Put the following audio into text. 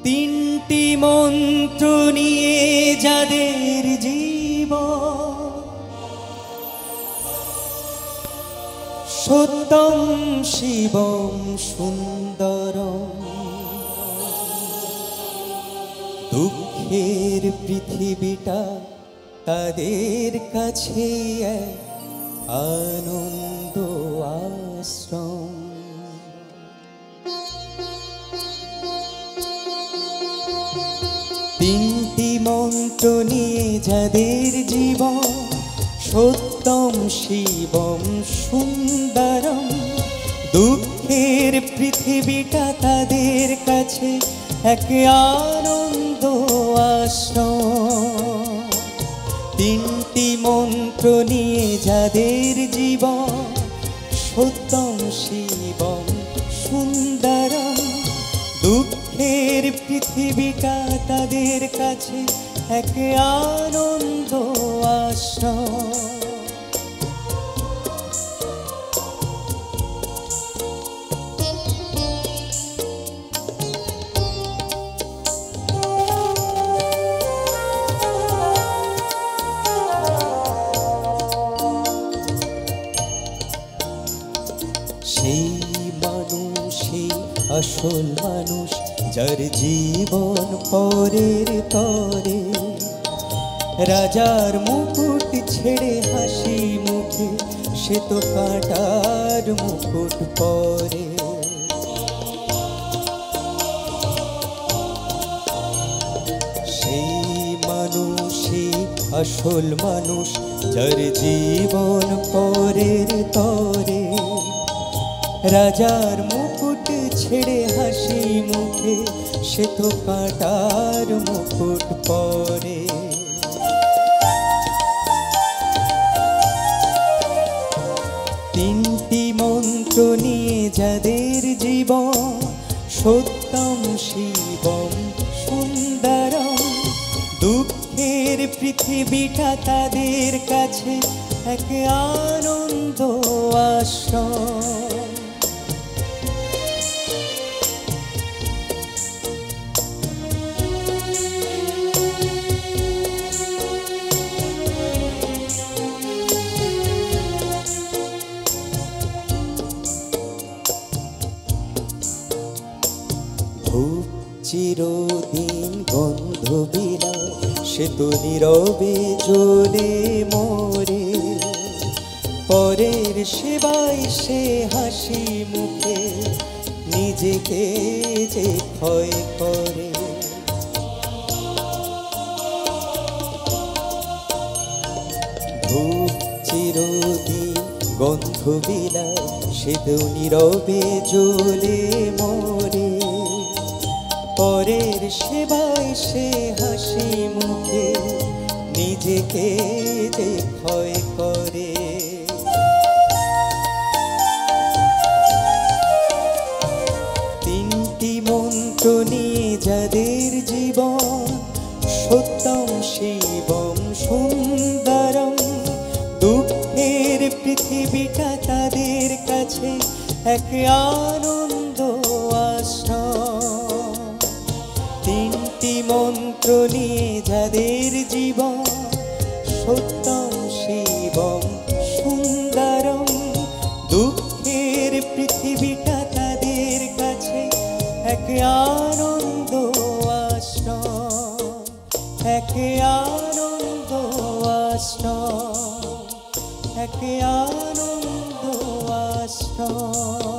তিনটি মন্ত্র নিয়ে যাদের জীবন, সত্যম শিবম সুন্দরম। দুঃখের পৃথিবীটা তাদের কাছে এক আনন্দ আশ্রম। তিনটি মন্ত্র নিয়ে যাদের জীবন, সত্যম শিবম সুন্দরম। দুঃখের পৃথিবীটা তাদের কাছে এক আনন্দ আশ্রম। তিনটি মন্ত্র নিয়ে যাদের জীবন, সত্যম শিবম সুন্দরম। দুঃখের পৃথিবীটা তাদের কাছে এক আনন্দ আশ্রম। সেই মানুষই আসল মানুষ, যার জীবন পরের তরে। রাজার মুকুট ছেড়ে হাসি মুখে সে তো কাঁটার মুকুট পরে। সেই মানুষই আসল মানুষ, যার জীবন পরের তরে। রাজার মুকুট ছেড়ে হাসি মুখে সে তো কাঁটার মুকুট পরে। তিনটি মন্ত্র নিয়ে যাদের জীবন, সত্যম শিবম সুন্দরম। দুঃখের পৃথিবীটা তাদের কাছে এক আনন্দ আশ্রম। ধূপ চিরদিন গন্ধ বিলায়, সে তো নীরবে জ্বলে মরে। পরের সেবায় সে হাসি মুখে নিজেকে যে ক্ষয় করে। ধূপ চিরদিন গন্ধ বিলায়, সে তো নীরবে জ্বলে মরে। পরের সেবায় সে হাসি মুখে নিজেকে যে ক্ষয় করে। তিনটি মন্ত্র নিয়ে যাদের জীবন, সত্যম শিবম সুন্দরম। দুঃখের পৃথিবীটা তাদের কাছে এক আনন্দ আশ্রম। তিনটি মন্ত্র নিয়ে যাদের জীবন, সত্যম শিবম সুন্দরম। দুঃখের পৃথিবীটা তাদের কাছে এক আনন্দ আশ্রম, এক আনন্দ আশ্রম, এক আনন্দ আশ্রম।